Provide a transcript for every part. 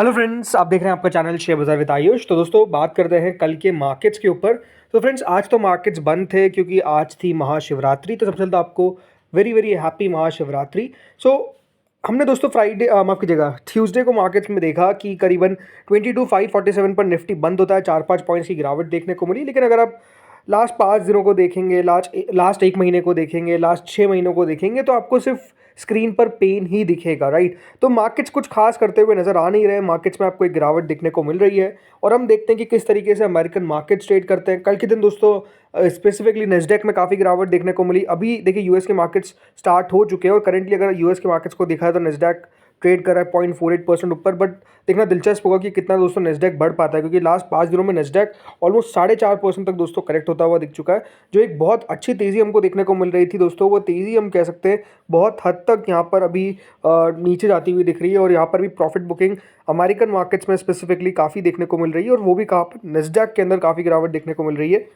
Hello friends, आप देख रहे हैं आपका चैनल शेयर बाजार विद आयुष। तो दोस्तों बात करते हैं कल के मार्केट्स के ऊपर। तो फ्रेंड्स आज तो मार्केट्स बंद थे क्योंकि आज थी महाशिवरात्रि। तो सबसे पहले तो आपको वेरी वेरी हैप्पी महाशिवरात्रि। सो हमने दोस्तों फ्राइडे माफ कीजिएगा ट्यूसडे को मार्केट्स में देखा कि करीबन 22,547 पर निफ्टी बंद होता है। 4-5 पॉइंट्स की गिरावट देखने को मिली। लेकिन अगर आप लास्ट 5 दिनों को देखेंगे, लास्ट 1 महीने को देखेंगे, लास्ट 6 महीनों को देखेंगे, तो आपको सिर्फ स्क्रीन पर पेन ही दिखेगा, राइट। तो मार्केट्स कुछ खास करते हुए नजर आ नहीं रहे। मार्केट्स में आपको एक गिरावट देखने को मिल रही है और हम देखते हैं कि किस तरीके से अमेरिकन मार्केट्स ट्रेड करते हैं। कल के दिन दोस्तों स्पेसिफिकली नेस्डेक में काफ़ी गिरावट देखने को मिली। अभी देखिए यूएस के मार्केट्स स्टार्ट हो चुके हैं और करेंटली अगर यूएस के मार्केट्स को देखा है तो नेस्डेक ट्रेड कर रहा है 0.48% ऊपर। बट देखना दिलचस्प होगा कि कितना दोस्तों नेस्डेक बढ़ पाता है, क्योंकि लास्ट 5 दिनों में नेस्डेक ऑलमोस्ट 4.5% तक दोस्तों करेक्ट होता हुआ दिख चुका है, जो एक बहुत अच्छी तेज़ी हमको देखने को मिल रही थी दोस्तों। वो तेज़ी हम कह सकते हैं बहुत हद तक यहाँ पर अभी नीचे जाती हुई दिख रही है और यहाँ पर भी प्रॉफिट बुकिंग अमेरिकन मार्केट्स में स्पेसिफिकली काफ़ी देखने को मिल रही है और वो भी कहाँ पर नेस्डेक के अंदर काफ़ी गिरावट देखने को मिल रही है।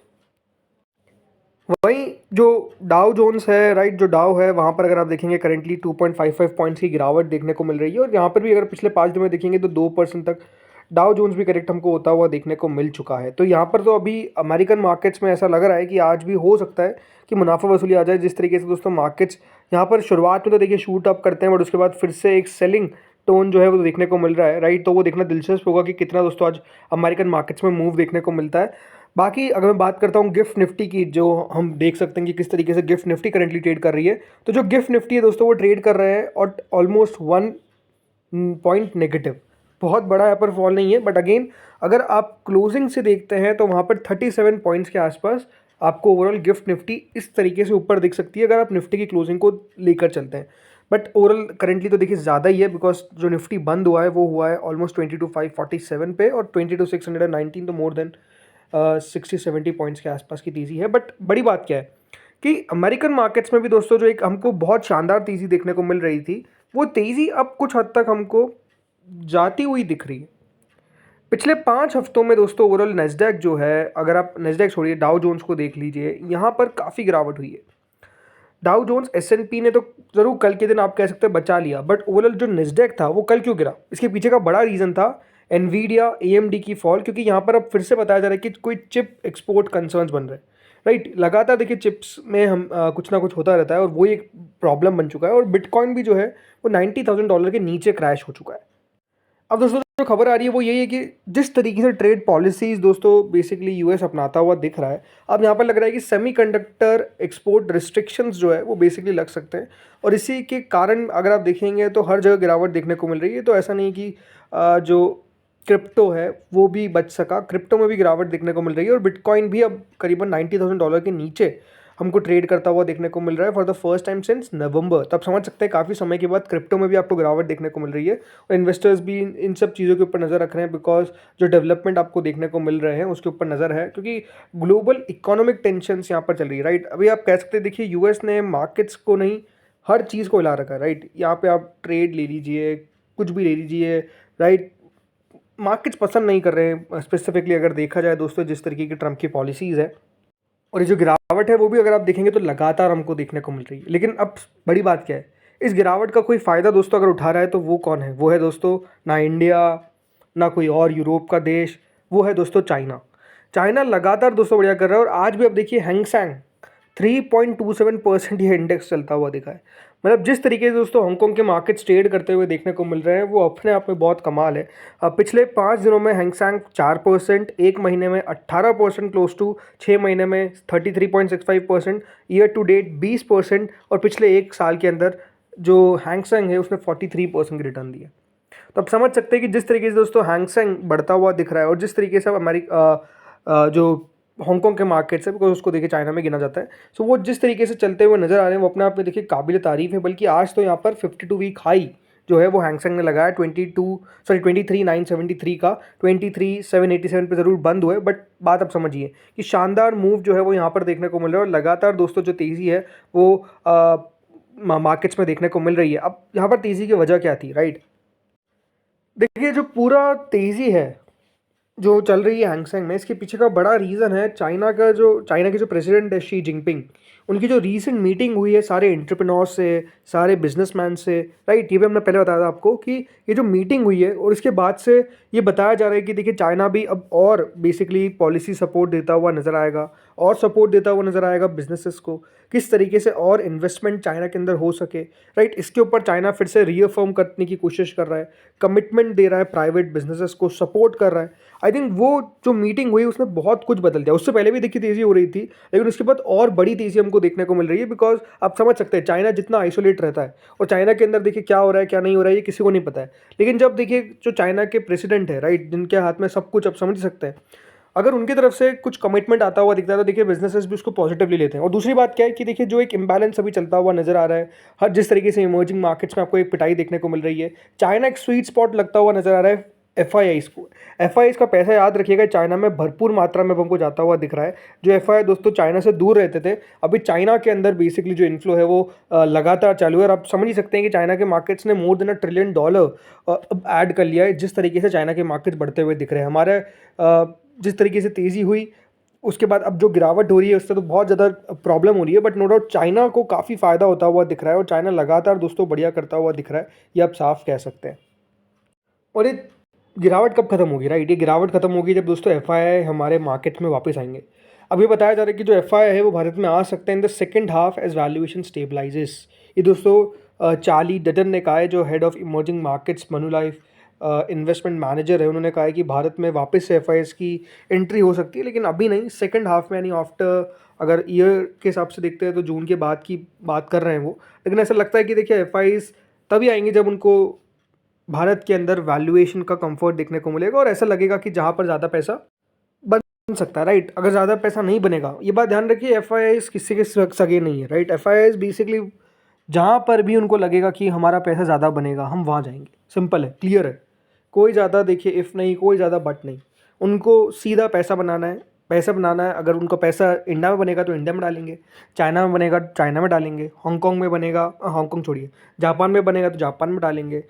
वहीं जो डाउ जोन्स है, राइट, जो डाउ है वहाँ पर अगर आप देखेंगे करेंटली 2.55 पॉइंट्स की गिरावट देखने को मिल रही है और यहाँ पर भी अगर पिछले 5 दिन में देखेंगे तो 2% तक डाउ जोन्स भी करेक्ट हमको होता हुआ देखने को मिल चुका है। तो यहाँ पर तो अभी अमेरिकन मार्केट्स में ऐसा लग रहा है कि आज भी हो सकता है कि मुनाफा वसूली आ जाए। जिस तरीके से दोस्तों मार्केट्स यहाँ पर शुरुआत में तो देखिए शूट अप करते हैं, बट उसके बाद फिर से एक सेलिंग टोन जो है वो देखने को मिल रहा है, राइट। तो वो देखना दिलचस्प होगा कि कितना दोस्तों आज अमेरिकन मार्केट्स में मूव देखने को मिलता है। बाकी अगर मैं बात करता हूँ गिफ्ट निफ्टी की, जो हम देख सकते हैं कि किस तरीके से गिफ्ट निफ्टी करंटली ट्रेड कर रही है। तो जो गिफ्ट निफ्टी है दोस्तों वो ट्रेड कर रहे हैं और ऑलमोस्ट 1 पॉइंट नेगेटिव, बहुत बड़ा यहाँ पर फॉल नहीं है। बट अगेन अगर आप क्लोजिंग से देखते हैं तो वहाँ पर 37 पॉइंट्स के आसपास आपको ओवरऑल गिफ्ट निफ्टी इस तरीके से ऊपर दिख सकती है अगर आप निफ्टी की क्लोजिंग को लेकर चलते हैं। बट ओवरऑल करेंटली तो देखिए ज़्यादा ही है, बिकॉज जो निफ्टी बंद हुआ है वो हुआ है ऑलमोस्ट 22,547 पे और 22,619, तो मोर देन 60-70 पॉइंट्स के आसपास की तेज़ी है। बट बड़ी बात क्या है कि अमेरिकन मार्केट्स में भी दोस्तों जो एक हमको बहुत शानदार तेज़ी देखने को मिल रही थी, वो तेज़ी अब कुछ हद तक हमको जाती हुई दिख रही है। पिछले 5 हफ्तों में दोस्तों ओवरऑल नेस्डैक जो है, अगर आप नेस्डैक छोड़िए डाउ जोन्स को देख लीजिए, यहाँ पर काफ़ी गिरावट हुई है। डाउ जोन्स एस&पी ने तो ज़रूर कल के दिन आप कह सकते हैं बचा लिया, बट ओवरऑल जो नेस्डैक था वो कल क्यों गिरा, इसके पीछे का बड़ा रीज़न था एनवीडिया एएमडी की फॉल। क्योंकि यहाँ पर अब फिर से बताया जा रहा है कि कोई चिप एक्सपोर्ट कंसर्न्स बन रहे हैं, राइट। लगातार देखिए चिप्स में हम कुछ ना कुछ होता रहता है और वो एक प्रॉब्लम बन चुका है और बिटकॉइन भी जो है वो $90,000 के नीचे क्रैश हो चुका है। अब दोस्तों जो खबर आ रही है वो यही है कि जिस तरीके से ट्रेड पॉलिसीज दोस्तों बेसिकली यूएस अपनाता हुआ दिख रहा है, अब यहाँ पर लग रहा है कि सेमीकंडक्टर एक्सपोर्ट रिस्ट्रिक्शंस जो है वो बेसिकली लग सकते हैं और इसी के कारण अगर आप देखेंगे तो हर जगह गिरावट देखने को मिल रही है। तो ऐसा नहीं कि जो क्रिप्टो है वो भी बच सका, क्रिप्टो में भी गिरावट देखने को मिल रही है और बिटकॉइन भी अब करीबन $90,000 के नीचे हमको ट्रेड करता हुआ देखने को मिल रहा है for the first time since November. तब समझ सकते हैं काफ़ी समय के बाद क्रिप्टो में भी आपको गिरावट देखने को मिल रही है और इन्वेस्टर्स भी इन सब चीज़ों के ऊपर नज़र रख रहे हैं, बिकॉज जो डेवलपमेंट आपको देखने को मिल रहे हैं उसके ऊपर नज़र है, क्योंकि ग्लोबल इकोनॉमिक टेंशंस यहाँ पर चल रही है, राइट। अभी आप कह सकते हैं देखिए यूएस ने मार्केट्स को नहीं हर चीज़ को हिला रखा है, राइट। यहाँ पे आप ट्रेड ले लीजिए, कुछ भी ले लीजिए, राइट। मार्केट्स पसंद नहीं कर रहे हैं स्पेसिफिकली अगर देखा जाए दोस्तों जिस तरीके की ट्रम्प की पॉलिसीज़ है। और ये जो गिरावट है वो भी अगर आप देखेंगे तो लगातार हमको देखने को मिल रही है। लेकिन अब बड़ी बात क्या है, इस गिरावट का कोई फ़ायदा दोस्तों अगर उठा रहा है तो वो कौन है? वो है दोस्तों ना इंडिया, ना कोई और यूरोप का देश, वो है दोस्तों चाइना। चाइना लगातार दोस्तों बढ़िया कर रहा है और आज भी अब देखिए हैंगसेंग 3.27% ये इंडेक्स चलता हुआ दिखा है। मतलब जिस तरीके से दोस्तों हांगकांग के मार्केट्स ट्रेड करते हुए देखने को मिल रहे हैं वो अपने आप में बहुत कमाल है। पिछले 5 दिनों में हैंगसेंग 4%, 1 महीने में 18%, क्लोज टू 6 महीने में 33.65%, ईयर टू डेट 20% और पिछले 1 साल के अंदर जो हैंगसेंग है उसने 43% की रिटर्न दी है। तो आप समझ सकते हैं कि जिस तरीके से दोस्तों हैंगसेंग बढ़ता हुआ दिख रहा है और जिस तरीके से अब जो हांगकांग के मार्केट्स है, बिकॉज उसको देखिए चाइना में गिना जाता है, सो वो जिस तरीके से चलते हुए नजर आ रहे हैं वो अपने आप में देखिए काबिल तारीफ है। बल्कि आज तो यहाँ पर 52 वीक हाई जो है वो हैंगसेंग ने लगाया 23,973 का 23,787 पे ज़रूर बंद हुए। बट बात अब समझिए कि शानदार मूव जो है वो यहाँ पर देखने को मिल रहा है और लगातार दोस्तों जो तेज़ी है वो मार्केट्स में देखने को मिल रही है। अब यहाँ पर तेज़ी की वजह क्या थी, राइट। देखिए जो पूरा तेज़ी है जो चल रही है हैंगसेंग में, इसके पीछे का बड़ा रीज़न है चाइना की जो प्रेसिडेंट है शी जिनपिंग, उनकी जो रीसेंट मीटिंग हुई है सारे एंटरप्रेन्योर्स से, सारे बिजनेसमैन से, राइट, ये भी हमने पहले बताया था आपको कि ये जो मीटिंग हुई है और इसके बाद से ये बताया जा रहा है कि देखिए चाइना भी अब और बेसिकली पॉलिसी सपोर्ट देता हुआ नज़र आएगा और सपोर्ट देता हुआ नज़र आएगा बिजनेसेस को, किस तरीके से और इन्वेस्टमेंट चाइना के अंदर हो सके, राइट। इसके ऊपर चाइना फिर से रीअफर्म करने की कोशिश कर रहा है, कमिटमेंट दे रहा है, प्राइवेट बिजनेसेस को सपोर्ट कर रहा है। आई थिंक वो जो मीटिंग हुई उसने बहुत कुछ बदल दिया। उससे पहले भी देखिए तेज़ी हो रही थी, लेकिन उसके बाद और बड़ी तेज़ी हमको देखने को मिल रही है, बिकॉज आप समझ सकते हैं चाइना जितना आइसोलेट रहता है और चाइना के अंदर देखिए क्या हो रहा है क्या नहीं हो रहा है ये किसी को नहीं पता है। लेकिन जब देखिए जो चाइना के प्रेसिडेंट है, राइट, जिनके हाथ में सब कुछ आप समझ सकते हैं, अगर उनकी तरफ से कुछ कमिटमेंट आता हुआ दिखता है तो देखिए बिजनेसेस भी उसको पॉजिटिवली लेते हैं। और दूसरी बात क्या है कि देखिए जो एक इम्बैलेंस अभी चलता हुआ नजर आ रहा है, हर जिस तरीके से इमर्जिंग मार्केट्स में आपको एक पिटाई देखने को मिल रही है, चाइना एक स्वीट स्पॉट लगता हुआ नजर आ रहा है एफ को। एफ का पैसा याद रखिएगा चाइना में भरपूर मात्रा में हमको जाता हुआ दिख रहा है। जो एफ दोस्तों चाइना से दूर रहते थे, अभी चाइना के अंदर बेसिकली जो इन्फ्लो है वो लगातार चालू है। और आप समझ ही सकते हैं कि चाइना के मार्केट्स ने मोर देन $1 ट्रिलियन अब ऐड कर लिया है। जिस तरीके से चाइना के मार्केट्स बढ़ते हुए दिख रहे हैं, हमारे जिस तरीके से तेज़ी हुई उसके बाद अब जो गिरावट हो रही है उससे तो बहुत ज़्यादा प्रॉब्लम हो रही है, बट नो डाउट चाइना को काफ़ी फ़ायदा होता हुआ दिख रहा है और चाइना लगातार दोस्तों बढ़िया करता हुआ दिख रहा है, ये आप साफ कह सकते हैं। और ये गिरावट कब खत्म होगी, राइट, ये गिरावट खत्म होगी जब दोस्तों एफ हमारे मार्केट में वापस आएंगे। अभी बताया जा रहा है कि जो एफ है वो भारत में आ सकते हैं in the second half as valuation stabilises. ये दोस्तों चार्ली डडन ने कहा है, जो head of emerging markets Manulife investment manager है, उन्होंने कहा है कि भारत में वापस से एफ की एंट्री हो सकती है, लेकिन अभी नहीं, सेकेंड हाफ में, यानी आफ्टर, अगर ईयर के हिसाब से देखते हैं तो जून के बाद की बात कर रहे हैं वो। लेकिन ऐसा लगता है कि देखिए एफ तभी आएंगे जब उनको भारत के अंदर वैल्यूएशन का कंफर्ट देखने को मिलेगा और ऐसा लगेगा कि जहाँ पर ज़्यादा पैसा बन सकता है, राइट। अगर ज़्यादा पैसा नहीं बनेगा, ये बात ध्यान रखिए, एफ किसी के सगे नहीं है, राइट। एफ बेसिकली जहाँ पर भी उनको लगेगा कि हमारा पैसा ज़्यादा बनेगा हम वहाँ जाएंगे, सिंपल है, क्लियर है। कोई ज़्यादा देखिए इफ़ नहीं, कोई ज़्यादा बट नहीं, उनको सीधा पैसा बनाना है, पैसा बनाना है। अगर उनको पैसा इंडिया में बनेगा तो इंडिया में डालेंगे, चाइना में बनेगा चाइना में डालेंगे, हांगकॉन्ग में बनेगा, हांगकॉन्ग छोड़िए, जापान में बनेगा तो जापान में डालेंगे,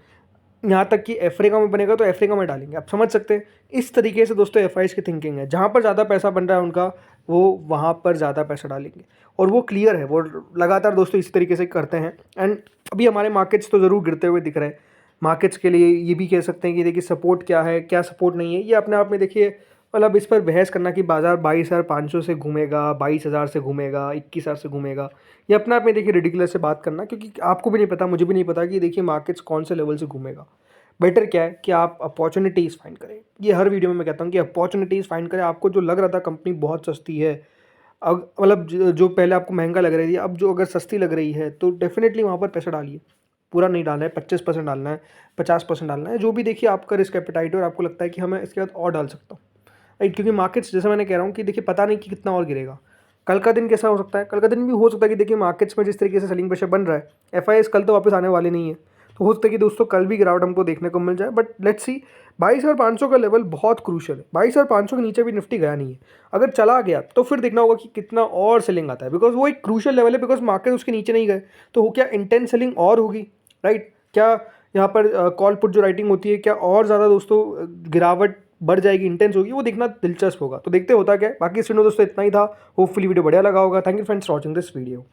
यहाँ तक कि अफ्रीका में बनेगा तो अफ्रीका में डालेंगे। आप समझ सकते हैं इस तरीके से दोस्तों एफ की थिंकिंग है। जहाँ पर ज़्यादा पैसा बन रहा है उनका, वो वहाँ पर ज़्यादा पैसा डालेंगे और वो क्लियर है, वो लगातार दोस्तों इसी तरीके से करते हैं। एंड अभी हमारे मार्केट्स तो ज़रूर गिरते हुए दिख रहे हैं। मार्केट्स के लिए ये भी कह सकते हैं कि देखिए सपोर्ट क्या है क्या सपोर्ट नहीं है, ये अपने आप में देखिए, मतलब इस पर बहस करना कि बाज़ार 22,500 से घूमेगा, 22,000 से घूमेगा, 21,000 से घूमेगा, ये अपने आप में देखिए रिडिकुलस से बात करना, क्योंकि आपको भी नहीं पता, मुझे भी नहीं पता कि देखिए मार्केट्स कौन से लेवल से घूमेगा। बेटर क्या है कि आप अपॉर्चुनिटीज़ फाइंड करें। ये हर वीडियो में मैं कहता हूँ कि अपॉर्चुनिटीज़ फाइंड करें। आपको जो लग रहा था कंपनी बहुत सस्ती है, अब मतलब जो पहले आपको महंगा लग रही थी, अब जो अगर सस्ती लग रही है तो डेफिनेटली वहाँ पर पैसा डालिए। पूरा नहीं डालना है, 25% डालना है, 50% डालना है, जो भी देखिए आपका रिस्क एपेटाइट है और आपको लगता है कि हमें इसके बाद और डाल सकता हूँ, राइट। क्योंकि मार्केट्स, जैसे मैंने कह रहा हूँ कि देखिए पता नहीं कि कितना और गिरेगा। कल का दिन कैसा हो सकता है, कल का दिन भी हो सकता है कि देखिए मार्केट्स में जिस तरीके से सेलिंग प्रेशर बन रहा है, एफ कल तो वापस आने वाले नहीं है, तो हो सकता है कि दोस्तों कल भी गिरावट हमको देखने को मिल जाए। बट लेट्स सी, 22,500 का लेवल बहुत क्रूशल है। 22,500 के नीचे भी निफ्टी गया नहीं है, अगर चला गया तो फिर देखना होगा कि कितना और सेलिंग आता है, बिकॉज वो एक क्रूशल लेवल है, बिकॉज मार्केट उसके नीचे नहीं गए तो हो क्या इंटेंस सेलिंग और होगी, राइट। क्या यहाँ पर कॉल पुट जो राइटिंग होती है, क्या और ज़्यादा दोस्तों गिरावट बढ़ जाएगी, इंटेंस होगी, वो देखना दिलचस्प होगा। तो देखते होता क्या है। बाकी इस वीडियो दोस्तों इतना ही था। होपफुली वीडियो बढ़िया लगा होगा। Thank you friends for watching this video.